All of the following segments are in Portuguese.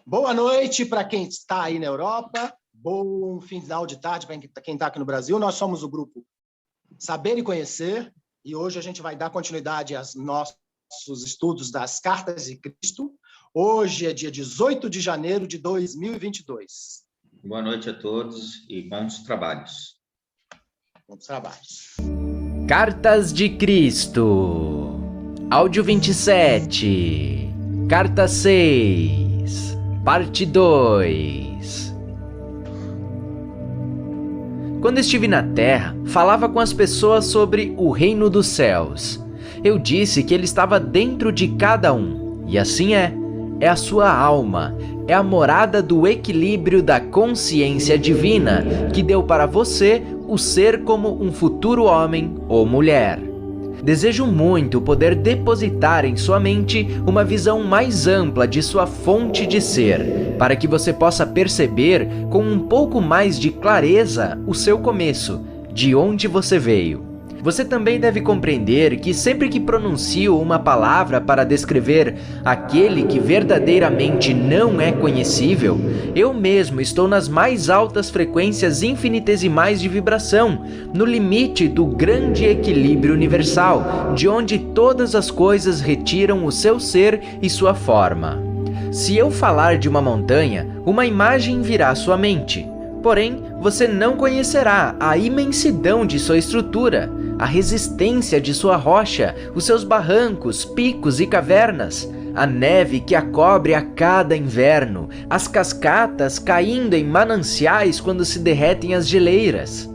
Boa noite para quem está aí na Europa, bom final de tarde para quem está aqui no Brasil. Nós somos o grupo Saber e Conhecer e hoje a gente vai dar continuidade aos nossos estudos das Cartas de Cristo. Hoje é dia 18 de janeiro de 2022. Boa noite a todos e bons trabalhos. Bons trabalhos. Cartas de Cristo, áudio 27, carta 6, parte 2. Quando estive na Terra, falava com as pessoas sobre o reino dos céus. Eu disse que ele estava dentro de cada um, e assim é a sua alma, é a morada do equilíbrio da consciência divina que deu para você o ser como um futuro homem ou mulher. Desejo muito poder depositar em sua mente uma visão mais ampla de sua fonte de ser, para que você possa perceber com um pouco mais de clareza o seu começo, de onde você veio. Você também deve compreender que sempre que pronuncio uma palavra para descrever aquele que verdadeiramente não é conhecível, eu mesmo estou nas mais altas frequências infinitesimais de vibração, no limite do grande equilíbrio universal, de onde todas as coisas retiram o seu ser e sua forma. Se eu falar de uma montanha, uma imagem virá à sua mente. Porém, você não conhecerá a imensidão de sua estrutura, a resistência de sua rocha, os seus barrancos, picos e cavernas, a neve que a cobre a cada inverno, as cascatas caindo em mananciais quando se derretem as geleiras.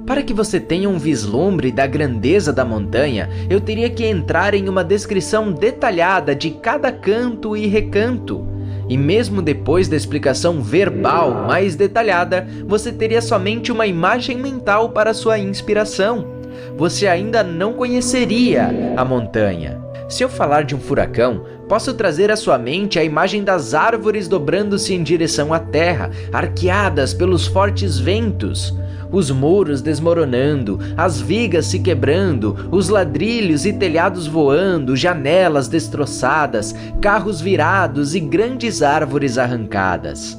Para que você tenha um vislumbre da grandeza da montanha, eu teria que entrar em uma descrição detalhada de cada canto e recanto. E mesmo depois da explicação verbal mais detalhada, você teria somente uma imagem mental para sua inspiração. Você ainda não conheceria a montanha. Se eu falar de um furacão, posso trazer à sua mente a imagem das árvores dobrando-se em direção à terra, arqueadas pelos fortes ventos, os muros desmoronando, as vigas se quebrando, os ladrilhos e telhados voando, janelas destroçadas, carros virados e grandes árvores arrancadas.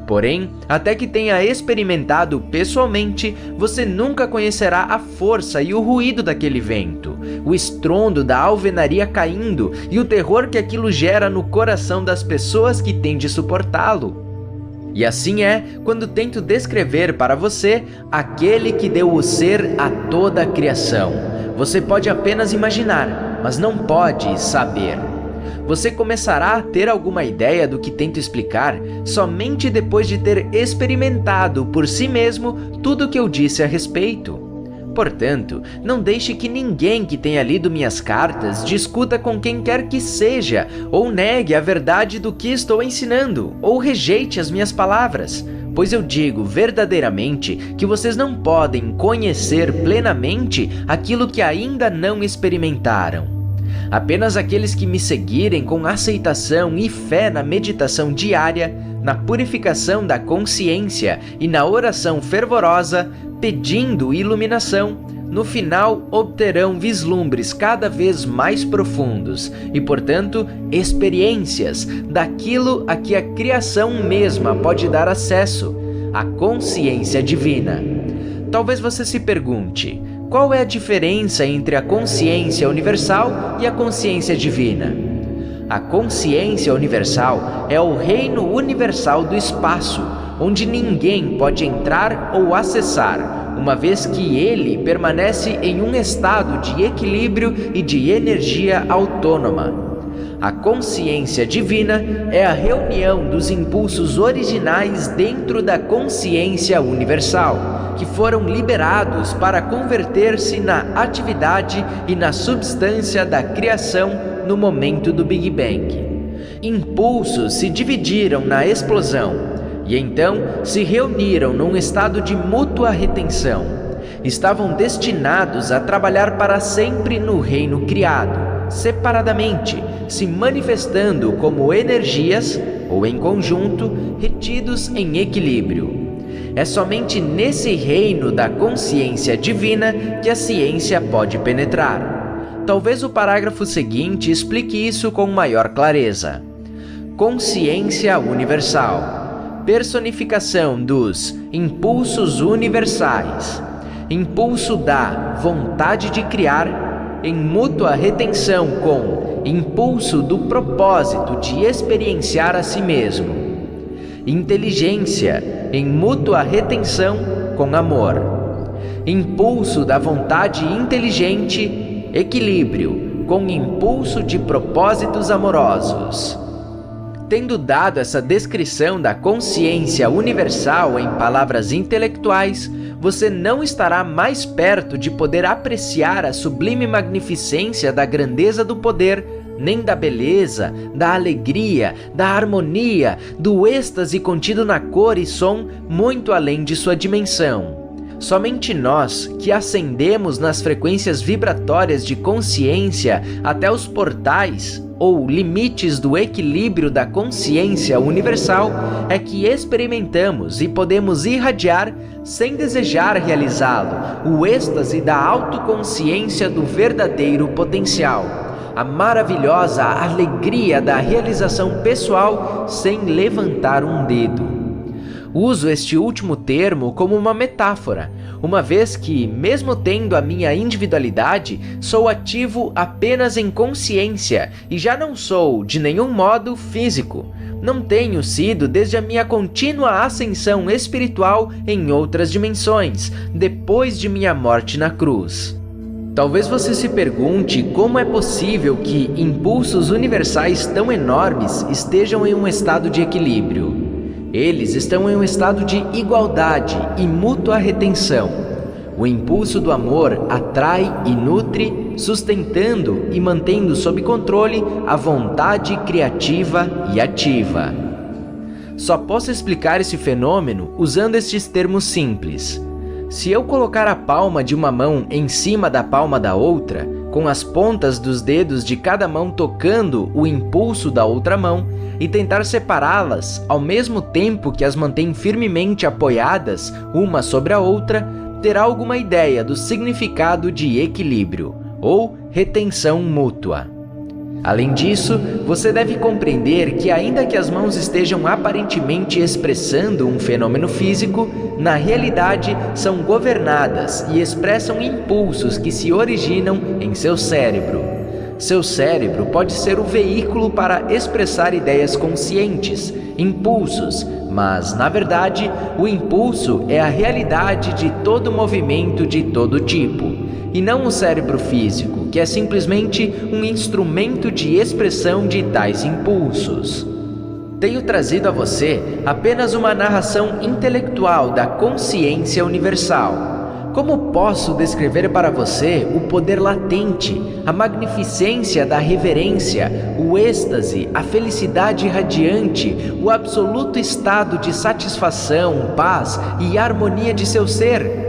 Porém, até que tenha experimentado pessoalmente, você nunca conhecerá a força e o ruído daquele vento, o estrondo da alvenaria caindo e o terror que aquilo gera no coração das pessoas que têm de suportá-lo. E assim é quando tento descrever para você aquele que deu o ser a toda a criação. Você pode apenas imaginar, mas não pode saber. Você começará a ter alguma ideia do que tento explicar somente depois de ter experimentado por si mesmo tudo o que eu disse a respeito. Portanto, não deixe que ninguém que tenha lido minhas cartas discuta com quem quer que seja, ou negue a verdade do que estou ensinando, ou rejeite as minhas palavras, pois eu digo verdadeiramente que vocês não podem conhecer plenamente aquilo que ainda não experimentaram. Apenas aqueles que me seguirem com aceitação e fé na meditação diária, na purificação da consciência e na oração fervorosa, pedindo iluminação, no final obterão vislumbres cada vez mais profundos e, portanto, experiências daquilo a que a criação mesma pode dar acesso, a consciência divina. Talvez você se pergunte: qual é a diferença entre a consciência universal e a consciência divina? A consciência universal é o reino universal do espaço, onde ninguém pode entrar ou acessar, uma vez que ele permanece em um estado de equilíbrio e de energia autônoma. A consciência divina é a reunião dos impulsos originais dentro da consciência universal, que foram liberados para converter-se na atividade e na substância da criação no momento do Big Bang. Impulsos se dividiram na explosão e então se reuniram num estado de mútua retenção. Estavam destinados a trabalhar para sempre no reino criado, separadamente, se manifestando como energias, ou em conjunto, retidos em equilíbrio. É somente nesse reino da consciência divina que a ciência pode penetrar. Talvez o parágrafo seguinte explique isso com maior clareza. Consciência universal, personificação dos impulsos universais, impulso da vontade de criar, em mútua retenção com impulso do propósito de experienciar a si mesmo, inteligência em mútua retenção com amor, impulso da vontade inteligente, equilíbrio com impulso de propósitos amorosos. Tendo dado essa descrição da consciência universal em palavras intelectuais, você não estará mais perto de poder apreciar a sublime magnificência da grandeza do poder, nem da beleza, da alegria, da harmonia, do êxtase contido na cor e som muito além de sua dimensão. Somente nós, que ascendemos nas frequências vibratórias de consciência até os portais ou limites do equilíbrio da consciência universal, é que experimentamos e podemos irradiar, sem desejar realizá-lo, o êxtase da autoconsciência do verdadeiro potencial, a maravilhosa alegria da realização pessoal sem levantar um dedo. Uso este último termo como uma metáfora, uma vez que, mesmo tendo a minha individualidade, sou ativo apenas em consciência e já não sou, de nenhum modo, físico. Não tenho sido desde a minha contínua ascensão espiritual em outras dimensões, depois de minha morte na cruz. Talvez você se pergunte como é possível que impulsos universais tão enormes estejam em um estado de equilíbrio. Eles estão em um estado de igualdade e mútua retenção. O impulso do amor atrai e nutre, sustentando e mantendo sob controle a vontade criativa e ativa. Só posso explicar esse fenômeno usando estes termos simples. Se eu colocar a palma de uma mão em cima da palma da outra, com as pontas dos dedos de cada mão tocando o impulso da outra mão, e tentar separá-las ao mesmo tempo que as mantém firmemente apoiadas uma sobre a outra, terá alguma ideia do significado de equilíbrio ou retenção mútua. Além disso, você deve compreender que, ainda que as mãos estejam aparentemente expressando um fenômeno físico, na realidade são governadas e expressam impulsos que se originam em seu cérebro. Seu cérebro pode ser o veículo para expressar ideias conscientes, impulsos, mas, na verdade, o impulso é a realidade de todo movimento de todo tipo, e não o cérebro físico, que é simplesmente um instrumento de expressão de tais impulsos. Tenho trazido a você apenas uma narração intelectual da consciência universal. Como posso descrever para você o poder latente, a magnificência da reverência, o êxtase, a felicidade radiante, o absoluto estado de satisfação, paz e harmonia de seu ser?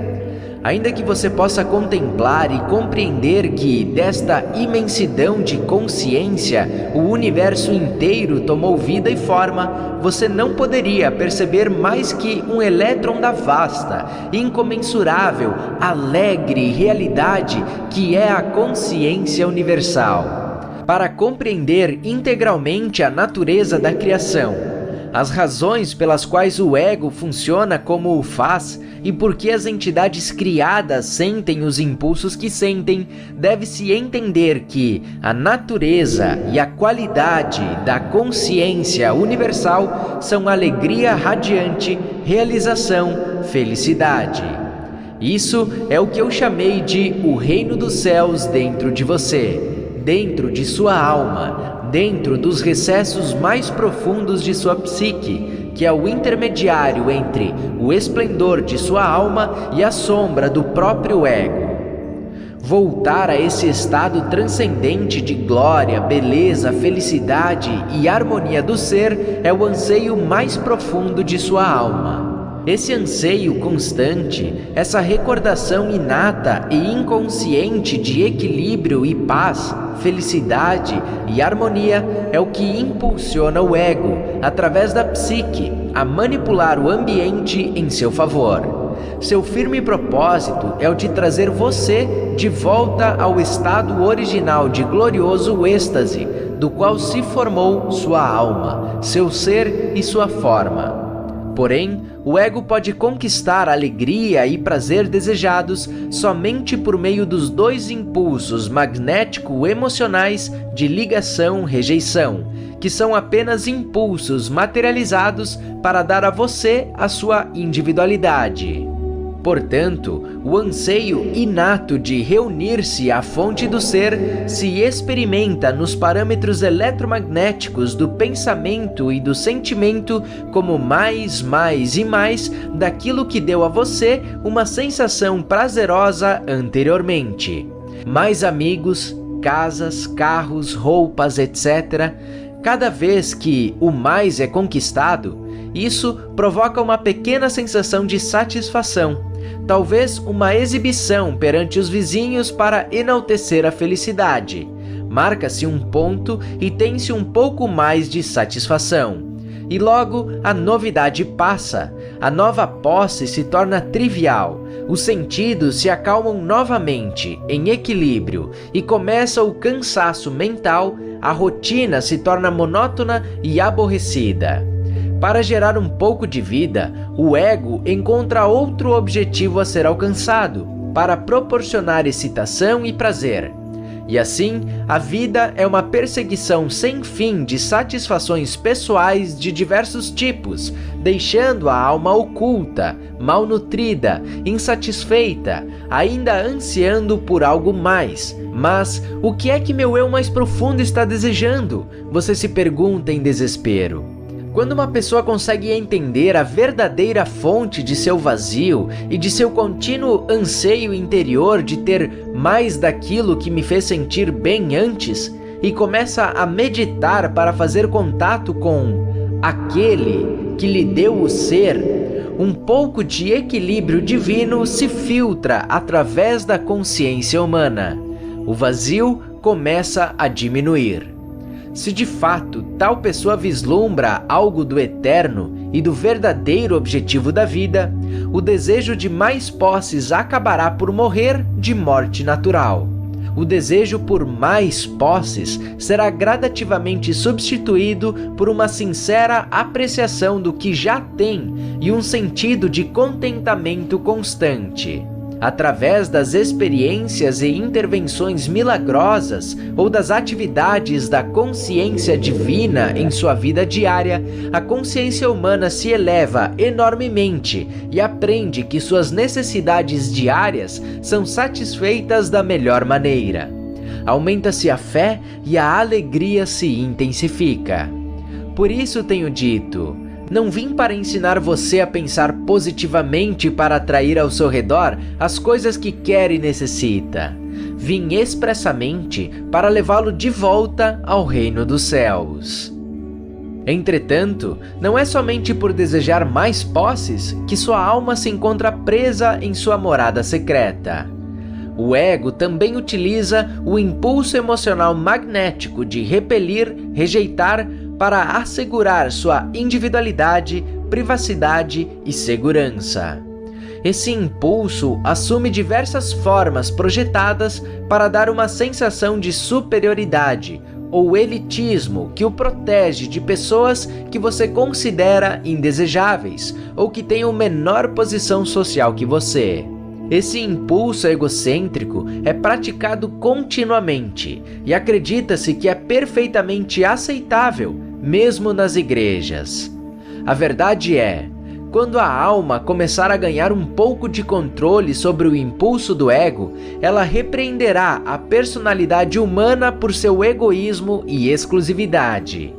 Ainda que você possa contemplar e compreender que, desta imensidão de consciência, o universo inteiro tomou vida e forma, você não poderia perceber mais que um elétron da vasta, incomensurável, alegre realidade que é a consciência universal. Para compreender integralmente a natureza da criação, as razões pelas quais o ego funciona como o faz e por que as entidades criadas sentem os impulsos que sentem, deve-se entender que a natureza e a qualidade da consciência universal são alegria radiante, realização, felicidade. Isso é o que eu chamei de o reino dos céus dentro de você, dentro de sua alma, dentro dos recessos mais profundos de sua psique, que é o intermediário entre o esplendor de sua alma e a sombra do próprio ego. Voltar a esse estado transcendente de glória, beleza, felicidade e harmonia do ser é o anseio mais profundo de sua alma. Esse anseio constante, essa recordação inata e inconsciente de equilíbrio e paz, felicidade e harmonia é o que impulsiona o ego, através da psique, a manipular o ambiente em seu favor. Seu firme propósito é o de trazer você de volta ao estado original de glorioso êxtase, do qual se formou sua alma, seu ser e sua forma. Porém, o ego pode conquistar alegria e prazer desejados somente por meio dos dois impulsos magnético-emocionais de ligação-rejeição, que são apenas impulsos materializados para dar a você a sua individualidade. Portanto, o anseio inato de reunir-se à fonte do ser se experimenta nos parâmetros eletromagnéticos do pensamento e do sentimento como mais e mais daquilo que deu a você uma sensação prazerosa anteriormente. Mais amigos, casas, carros, roupas, etc. Cada vez que o mais é conquistado, isso provoca uma pequena sensação de satisfação. Talvez uma exibição perante os vizinhos para enaltecer a felicidade. Marca-se um ponto e tem-se um pouco mais de satisfação. E logo a novidade passa, a nova posse se torna trivial, os sentidos se acalmam novamente, em equilíbrio, e começa o cansaço mental, a rotina se torna monótona e aborrecida. Para gerar um pouco de vida, o ego encontra outro objetivo a ser alcançado, para proporcionar excitação e prazer. E assim, a vida é uma perseguição sem fim de satisfações pessoais de diversos tipos, deixando a alma oculta, malnutrida, insatisfeita, ainda ansiando por algo mais. Mas o que é que meu eu mais profundo está desejando? Você se pergunta em desespero. Quando uma pessoa consegue entender a verdadeira fonte de seu vazio e de seu contínuo anseio interior de ter mais daquilo que me fez sentir bem antes, e começa a meditar para fazer contato com aquele que lhe deu o ser, um pouco de equilíbrio divino se filtra através da consciência humana. O vazio começa a diminuir. Se de fato tal pessoa vislumbra algo do eterno e do verdadeiro objetivo da vida, o desejo de mais posses acabará por morrer de morte natural. O desejo por mais posses será gradativamente substituído por uma sincera apreciação do que já tem e um sentido de contentamento constante. Através das experiências e intervenções milagrosas ou das atividades da consciência divina em sua vida diária, a consciência humana se eleva enormemente e aprende que suas necessidades diárias são satisfeitas da melhor maneira. Aumenta-se a fé e a alegria se intensifica. Por isso tenho dito: não vim para ensinar você a pensar positivamente para atrair ao seu redor as coisas que quer e necessita. Vim expressamente para levá-lo de volta ao reino dos céus. Entretanto, não é somente por desejar mais posses que sua alma se encontra presa em sua morada secreta. O ego também utiliza o impulso emocional magnético de repelir, rejeitar, para assegurar sua individualidade, privacidade e segurança. Esse impulso assume diversas formas projetadas para dar uma sensação de superioridade ou elitismo que o protege de pessoas que você considera indesejáveis ou que tenham menor posição social que você. Esse impulso egocêntrico é praticado continuamente e acredita-se que é perfeitamente aceitável, mesmo nas igrejas. A verdade é, quando a alma começar a ganhar um pouco de controle sobre o impulso do ego, ela repreenderá a personalidade humana por seu egoísmo e exclusividade.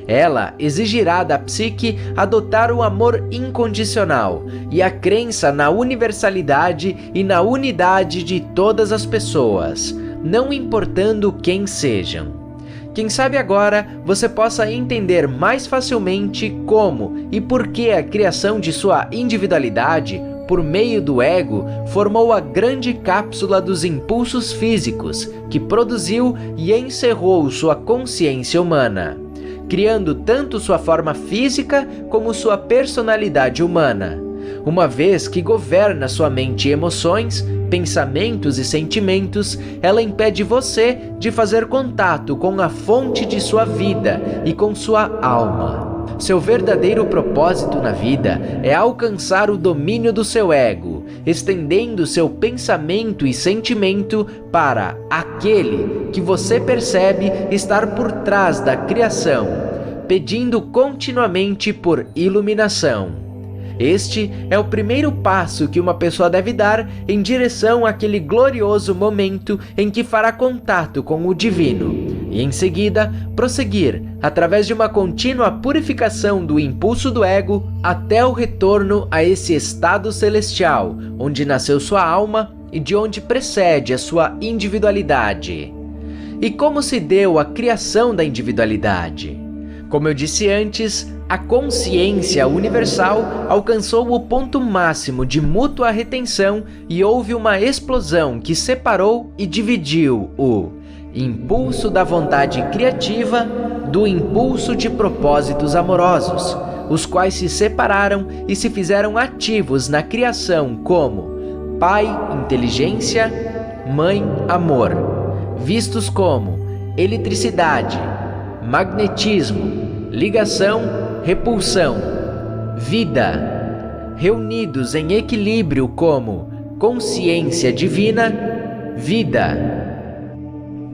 Ela exigirá da psique adotar o amor incondicional e a crença na universalidade e na unidade de todas as pessoas, não importando quem sejam. Quem sabe agora você possa entender mais facilmente como e por que a criação de sua individualidade por meio do ego formou a grande cápsula dos impulsos físicos que produziu e encerrou sua consciência humana, criando tanto sua forma física como sua personalidade humana. Uma vez que governa sua mente e emoções, pensamentos e sentimentos, ela impede você de fazer contato com a fonte de sua vida e com sua alma. Seu verdadeiro propósito na vida é alcançar o domínio do seu ego, estendendo seu pensamento e sentimento para aquele que você percebe estar por trás da criação, pedindo continuamente por iluminação. Este é o primeiro passo que uma pessoa deve dar em direção àquele glorioso momento em que fará contato com o divino, e em seguida prosseguir através de uma contínua purificação do impulso do ego até o retorno a esse estado celestial, onde nasceu sua alma e de onde precede a sua individualidade. E como se deu a criação da individualidade? Como eu disse antes, a consciência universal alcançou o ponto máximo de mútua retenção e houve uma explosão que separou e dividiu o impulso da vontade criativa do impulso de propósitos amorosos, os quais se separaram e se fizeram ativos na criação como Pai, inteligência, Mãe, amor, vistos como eletricidade, magnetismo, ligação, repulsão, vida, reunidos em equilíbrio como consciência divina, vida.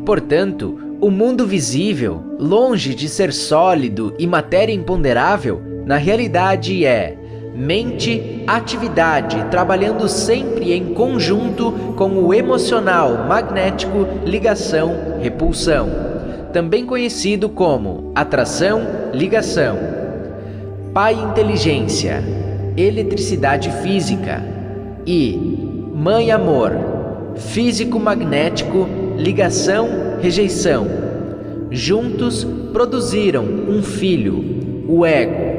Portanto, o mundo visível, longe de ser sólido e matéria imponderável, na realidade é mente, atividade, trabalhando sempre em conjunto com o emocional, magnético, ligação, repulsão, também conhecido como atração, ligação. Pai, inteligência, eletricidade física e Mãe, amor, físico-magnético, ligação, rejeição. Juntos produziram um filho, o ego.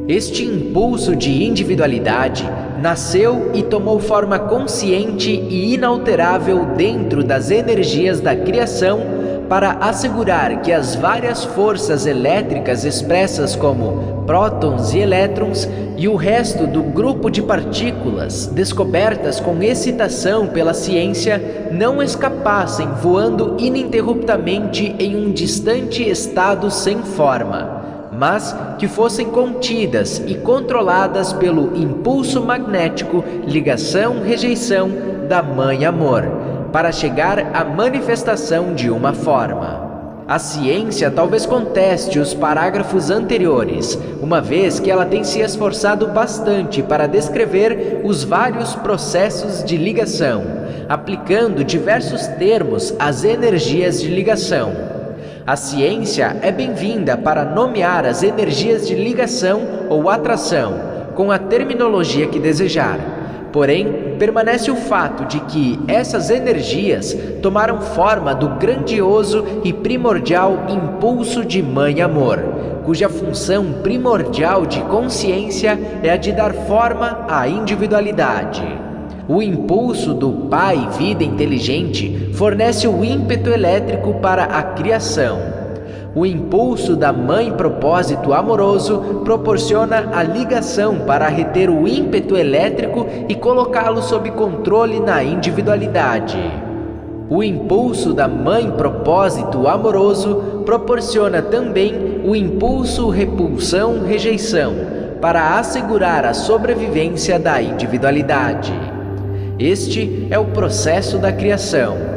Este impulso de individualidade nasceu e tomou forma consciente e inalterável dentro das energias da criação para assegurar que as várias forças elétricas expressas como prótons e elétrons e o resto do grupo de partículas descobertas com excitação pela ciência não escapassem voando ininterruptamente em um distante estado sem forma, mas que fossem contidas e controladas pelo impulso magnético, ligação-rejeição da Mãe Amor, para chegar à manifestação de uma forma. A ciência talvez conteste os parágrafos anteriores, uma vez que ela tem se esforçado bastante para descrever os vários processos de ligação, aplicando diversos termos às energias de ligação. A ciência é bem-vinda para nomear as energias de ligação ou atração, com a terminologia que desejar. Porém, permanece o fato de que essas energias tomaram forma do grandioso e primordial impulso de Mãe Amor, cuja função primordial de consciência é a de dar forma à individualidade. O impulso do Pai Vida Inteligente fornece o ímpeto elétrico para a criação. O impulso da Mãe Propósito Amoroso proporciona a ligação para reter o ímpeto elétrico e colocá-lo sob controle na individualidade. O impulso da Mãe Propósito Amoroso proporciona também o impulso Repulsão-Rejeição para assegurar a sobrevivência da individualidade. Este é o processo da criação.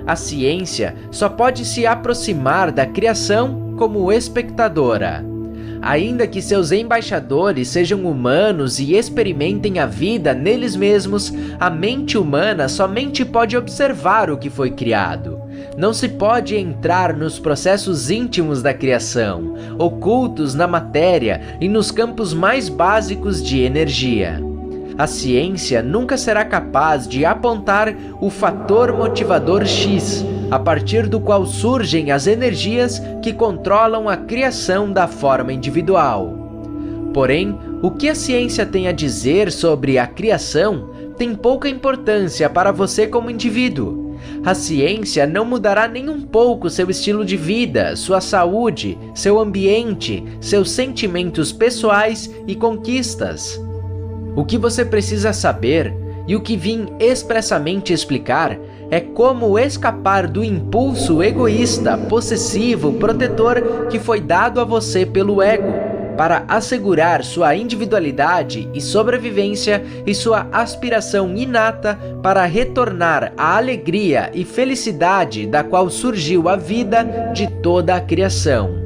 A ciência só pode se aproximar da criação como espectadora. Ainda que seus embaixadores sejam humanos e experimentem a vida neles mesmos, a mente humana somente pode observar o que foi criado. Não se pode entrar nos processos íntimos da criação, ocultos na matéria e nos campos mais básicos de energia. A ciência nunca será capaz de apontar o fator motivador X, a partir do qual surgem as energias que controlam a criação da forma individual. Porém, o que a ciência tem a dizer sobre a criação tem pouca importância para você como indivíduo. A ciência não mudará nem um pouco seu estilo de vida, sua saúde, seu ambiente, seus sentimentos pessoais e conquistas. O que você precisa saber, e o que vim expressamente explicar, é como escapar do impulso egoísta, possessivo, protetor que foi dado a você pelo ego, para assegurar sua individualidade e sobrevivência e sua aspiração inata para retornar à alegria e felicidade da qual surgiu a vida de toda a criação.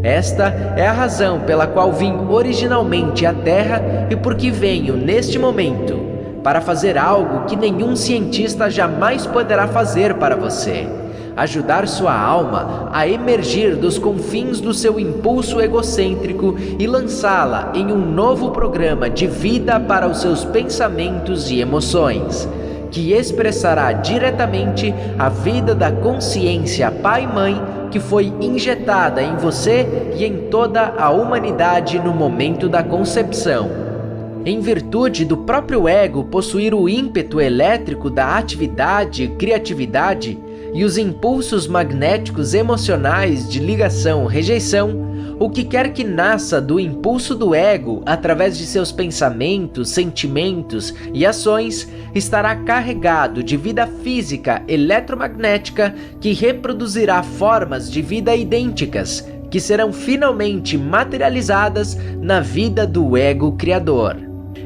Esta é a razão pela qual vim originalmente à Terra e por que venho neste momento, para fazer algo que nenhum cientista jamais poderá fazer para você: ajudar sua alma a emergir dos confins do seu impulso egocêntrico e lançá-la em um novo programa de vida para os seus pensamentos e emoções, que expressará diretamente a vida da consciência Pai-Mãe que foi injetada em você e em toda a humanidade no momento da concepção. Em virtude do próprio ego possuir o ímpeto elétrico da atividade e criatividade e os impulsos magnéticos emocionais de ligação-rejeição, o que quer que nasça do impulso do ego através de seus pensamentos, sentimentos e ações estará carregado de vida física eletromagnética que reproduzirá formas de vida idênticas, que serão finalmente materializadas na vida do ego criador.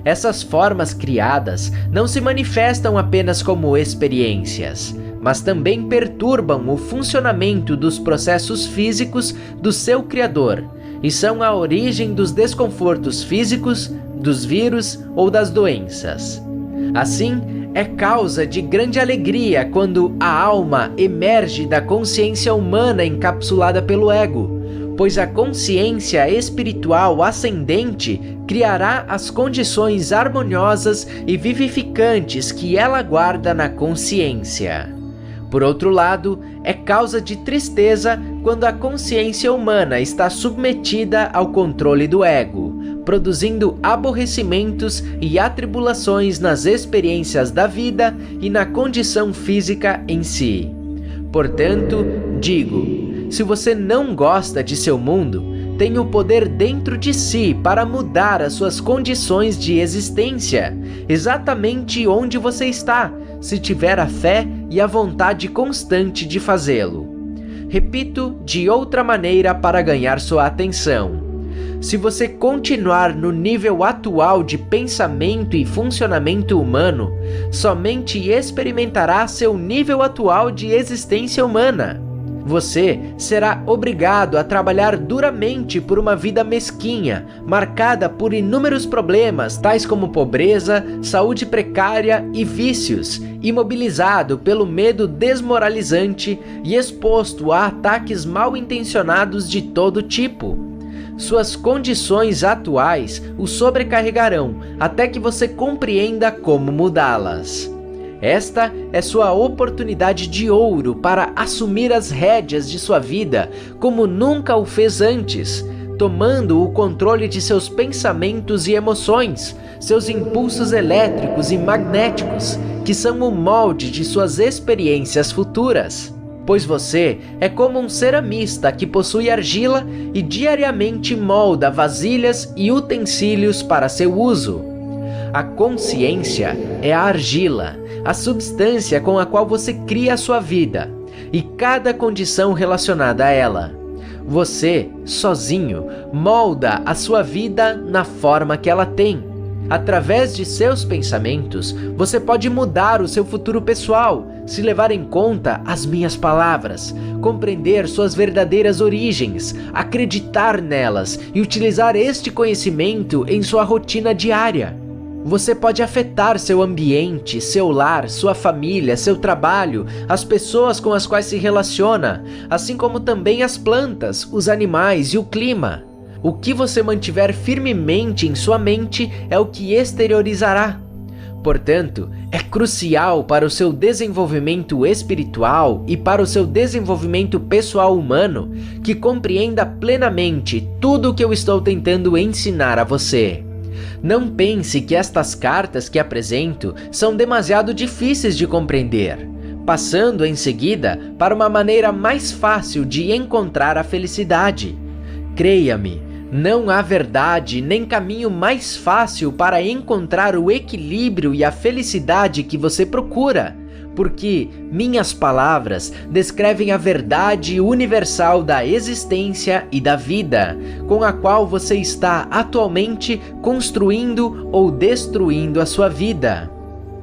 Essas formas criadas não se manifestam apenas como experiências, mas também perturbam o funcionamento dos processos físicos do seu criador e são a origem dos desconfortos físicos, dos vírus ou das doenças. Assim, é causa de grande alegria quando a alma emerge da consciência humana encapsulada pelo ego, pois a consciência espiritual ascendente criará as condições harmoniosas e vivificantes que ela guarda na consciência. Por outro lado, é causa de tristeza quando a consciência humana está submetida ao controle do ego, produzindo aborrecimentos e atribulações nas experiências da vida e na condição física em si. Portanto, digo, se você não gosta de seu mundo, tem o poder dentro de si para mudar as suas condições de existência, exatamente onde você está, se tiver a fé e a vontade constante de fazê-lo. Repito de outra maneira para ganhar sua atenção. Se você continuar no nível atual de pensamento e funcionamento humano, somente experimentará seu nível atual de existência humana. Você será obrigado a trabalhar duramente por uma vida mesquinha, marcada por inúmeros problemas, tais como pobreza, saúde precária e vícios, imobilizado pelo medo desmoralizante e exposto a ataques mal intencionados de todo tipo. Suas condições atuais o sobrecarregarão até que você compreenda como mudá-las. Esta é sua oportunidade de ouro para assumir as rédeas de sua vida como nunca o fez antes, tomando o controle de seus pensamentos e emoções, seus impulsos elétricos e magnéticos, que são o molde de suas experiências futuras. Pois você é como um ceramista que possui argila e diariamente molda vasilhas e utensílios para seu uso. A consciência é a argila, a substância com a qual você cria a sua vida e cada condição relacionada a ela. Você, sozinho, molda a sua vida na forma que ela tem. Através de seus pensamentos, você pode mudar o seu futuro pessoal, se levar em conta as minhas palavras, compreender suas verdadeiras origens, acreditar nelas e utilizar este conhecimento em sua rotina diária. Você pode afetar seu ambiente, seu lar, sua família, seu trabalho, as pessoas com as quais se relaciona, assim como também as plantas, os animais e o clima. O que você mantiver firmemente em sua mente é o que exteriorizará. Portanto, é crucial para o seu desenvolvimento espiritual e para o seu desenvolvimento pessoal humano que compreenda plenamente tudo o que eu estou tentando ensinar a você. Não pense que estas cartas que apresento são demasiado difíceis de compreender, passando em seguida para uma maneira mais fácil de encontrar a felicidade. Creia-me, Não há verdade nem caminho mais fácil para encontrar o equilíbrio e a felicidade que você procura, porque minhas palavras descrevem a verdade universal da existência e da vida, com a qual você está atualmente construindo ou destruindo a sua vida.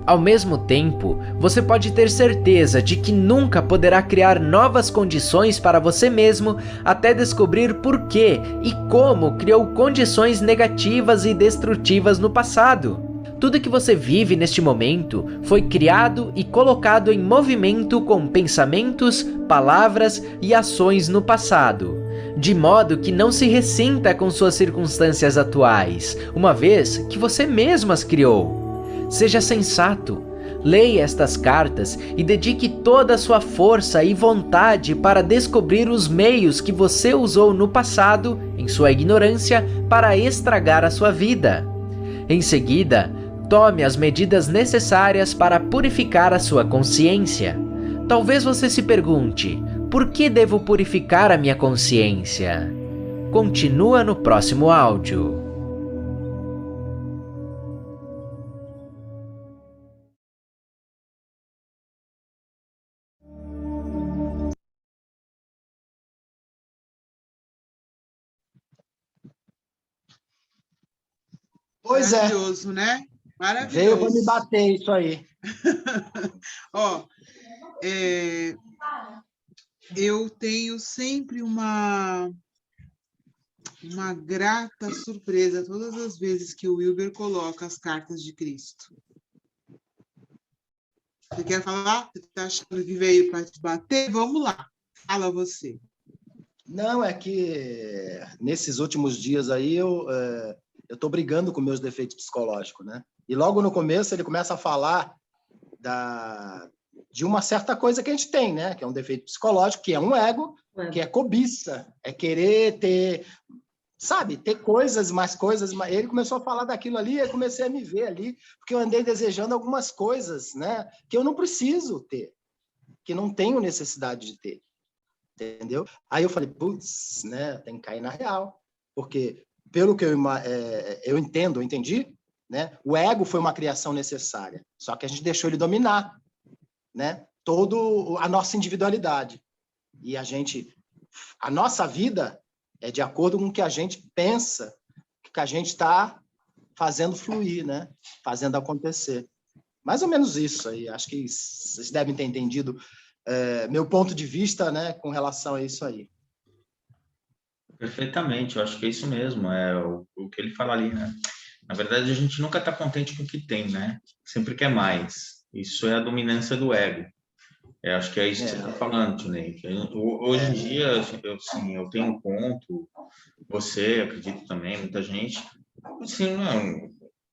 Ao mesmo tempo, você pode ter certeza de que nunca poderá criar novas condições para você mesmo até descobrir por que e como criou condições negativas e destrutivas no passado. Tudo que você vive neste momento foi criado e colocado em movimento com pensamentos, palavras e ações no passado, de modo que não se ressinta com suas circunstâncias atuais, uma vez que você mesmo as criou. Seja sensato, leia estas cartas e dedique toda a sua força e vontade para descobrir os meios que você usou no passado, em sua ignorância, para estragar a sua vida. Em seguida, tome as medidas necessárias para purificar a sua consciência. Talvez você se pergunte, por que devo purificar a minha consciência? Continua no próximo áudio. Pois é, Maravilhoso, né? Maravilhoso. veio para me bater isso aí. Ó, eu tenho sempre uma grata surpresa todas as vezes que o Wilber coloca as cartas de Cristo. Você quer falar? Você está achando que veio para te bater? Vamos lá. Fala você. Não, é que nesses últimos dias aí eu estou brigando com meus defeitos psicológicos, né? E logo no começo ele começa a falar de uma certa coisa que a gente tem, né? Que é um defeito psicológico, que é um ego, que é cobiça, é querer ter, sabe, ter coisas, mais coisas. Ele começou a falar daquilo ali, eu comecei a me ver ali, porque eu andei desejando algumas coisas, né? Que eu não preciso ter, que não tenho necessidade de ter. Entendeu? Aí eu falei, putz, né, tem que cair na real, porque pelo que eu entendi, né, o ego foi uma criação necessária, só que a gente deixou ele dominar, né, toda a nossa individualidade, e a nossa vida é de acordo com o que a gente pensa, que a gente está fazendo fluir, né, fazendo acontecer. Mais ou menos isso aí, acho que vocês devem ter entendido meu ponto de vista, né, com relação a isso aí. Perfeitamente, eu acho que é isso mesmo, é o que ele fala ali, né? Na verdade, a gente nunca está contente com o que tem, né? Sempre quer mais. Isso é a dominância do ego. Eu acho que é isso que você está falando, Tunei. Hoje em dia, eu tenho um ponto, você, acredito também, muita gente, assim, não,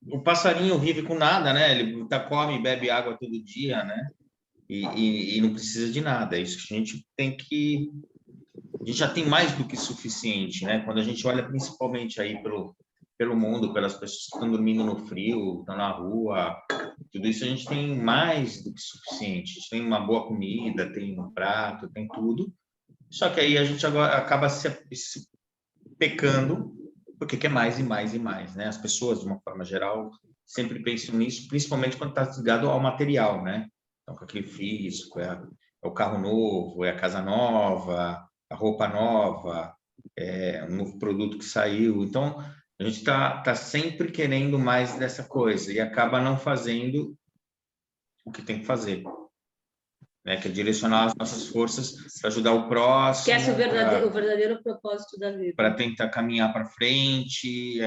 o passarinho vive com nada, né? Ele come e bebe água todo dia, né? E não precisa de nada. É isso que a gente tem que... A gente já tem mais do que suficiente, né? Quando a gente olha principalmente aí pelo mundo, pelas pessoas que estão dormindo no frio, estão na rua, tudo isso a gente tem mais do que suficiente. A gente tem uma boa comida, tem um prato, tem tudo. Só que aí a gente agora acaba se pecando, porque quer mais e mais e mais, né? As pessoas, de uma forma geral, sempre pensam nisso, principalmente quando está ligado ao material, né? Então, com aquele físico, é o carro novo, é a casa nova, a roupa nova, um novo produto que saiu. Então, a gente tá sempre querendo mais dessa coisa e acaba não fazendo o que tem que fazer, né? Que é direcionar as nossas forças para ajudar o próximo. Esquece o verdadeiro propósito da vida. Para tentar caminhar para frente,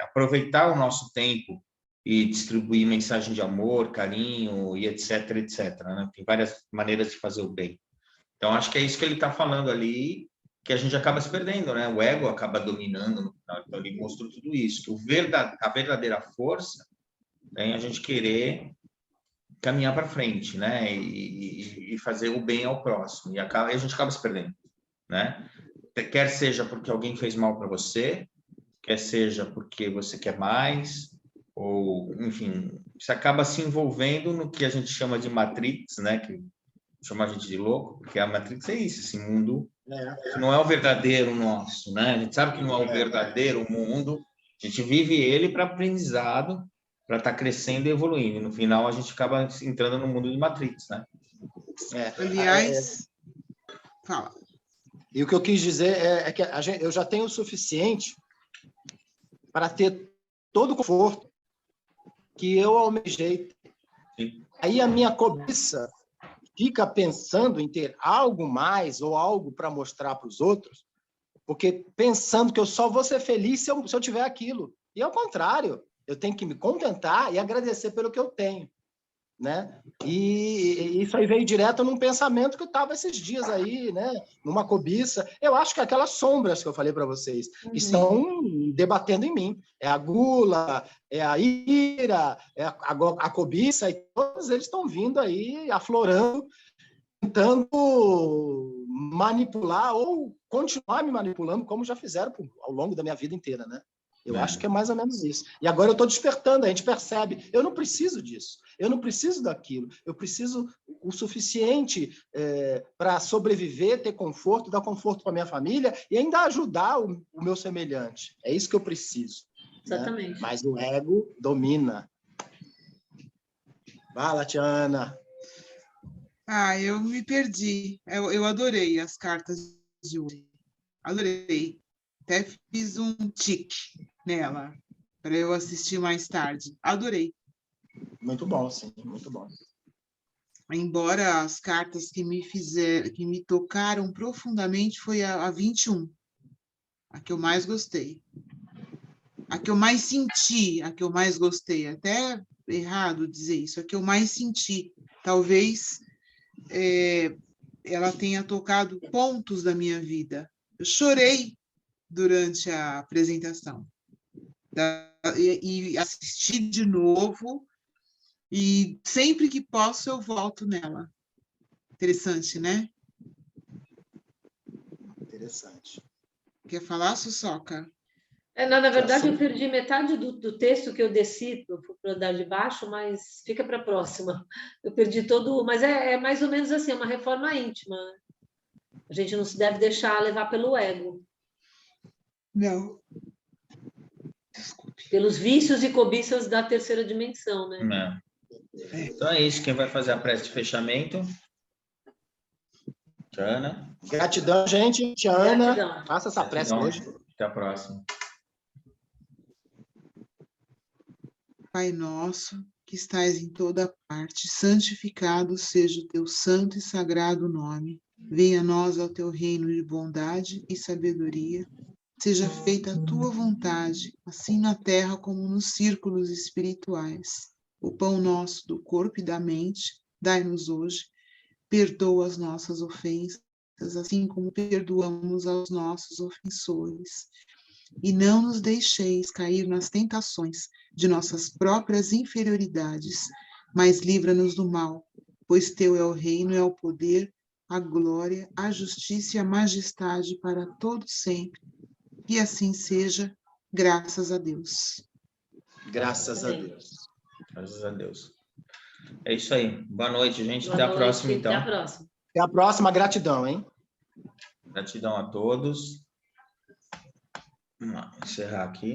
aproveitar o nosso tempo e distribuir mensagem de amor, carinho e etc, etc, né? Tem várias maneiras de fazer o bem. Então, acho que é isso que ele está falando ali, que a gente acaba se perdendo, né? O ego acaba dominando no final. Então, ele mostrou tudo isso, que a verdadeira força é a gente querer caminhar para frente, né? E fazer o bem ao próximo. E a gente acaba se perdendo, né? Quer seja porque alguém fez mal para você, quer seja porque você quer mais, ou, enfim, você acaba se envolvendo no que a gente chama de Matrix, né? Que chamar a gente de louco, porque a Matrix é isso, esse mundo que não é o verdadeiro nosso, né? A gente sabe que não é o verdadeiro mundo, a gente vive ele para aprendizado, para estar crescendo e evoluindo. E no final, a gente acaba entrando no mundo de Matrix, né? Aliás, fala. E o que eu quis dizer é que eu já tenho o suficiente para ter todo o conforto que eu almejei. Sim. Aí a minha cobiça fica pensando em ter algo mais ou algo para mostrar para os outros, porque pensando que eu só vou ser feliz se eu tiver aquilo. E ao contrário, eu tenho que me contentar e agradecer pelo que eu tenho, né? E isso aí veio direto num pensamento que eu estava esses dias aí, né? Numa cobiça. Eu acho que aquelas sombras que eu falei para vocês estão debatendo em mim. É a gula, é a ira, é a cobiça, e todos eles estão vindo aí, aflorando, tentando manipular ou continuar me manipulando, como já fizeram ao longo da minha vida inteira, né? Eu acho que é mais ou menos isso. E agora eu estou despertando, a gente percebe, eu não preciso disso, eu não preciso daquilo, eu preciso o suficiente para sobreviver, ter conforto, dar conforto para minha família e ainda ajudar o meu semelhante. É isso que eu preciso. Exatamente. Né? Mas o ego domina. Vai, Latiana. Eu me perdi. Eu adorei as cartas de hoje. Adorei. Até fiz um tique nela para eu assistir mais tarde. Adorei. Muito bom, sim, muito bom. Embora as cartas que me tocaram profundamente foi a 21, a que eu mais gostei. A que eu mais senti, a que eu mais gostei. Até errado dizer isso, a que eu mais senti. Talvez ela tenha tocado pontos da minha vida. Eu chorei durante a apresentação. E assisti de novo, e sempre que posso eu volto nela. Interessante, né? Interessante. Quer falar, Sussoca? Na verdade, eu perdi metade do texto que eu desci para o andar de baixo, mas fica para a próxima. Eu perdi todo, mas é mais ou menos assim, é uma reforma íntima. A gente não se deve deixar levar pelo ego. Não. Desculpe. Pelos vícios e cobiças da terceira dimensão, né? Então é isso. Quem vai fazer a prece de fechamento? Tiana. Gratidão, gente. Tiana, Gratidão. faça essa prece hoje. Até a próxima. Pai nosso, que estais em toda parte, santificado seja o teu santo e sagrado nome. Venha a nós ao teu reino de bondade e sabedoria. Seja feita a tua vontade, assim na terra como nos círculos espirituais. O pão nosso do corpo e da mente, dai-nos hoje. Perdoa as nossas ofensas, assim como perdoamos aos nossos ofensores. E não nos deixeis cair nas tentações de nossas próprias inferioridades, mas livra-nos do mal, pois teu é o reino, é o poder, a glória, a justiça e a majestade para todos sempre. E assim seja, graças a Deus. Graças a Deus. Graças a Deus. É isso aí. Boa noite, gente. Boa Até noite. a próxima, então. Até a próxima. Até a próxima. Gratidão, hein? Gratidão a todos. Vamos lá, encerrar aqui.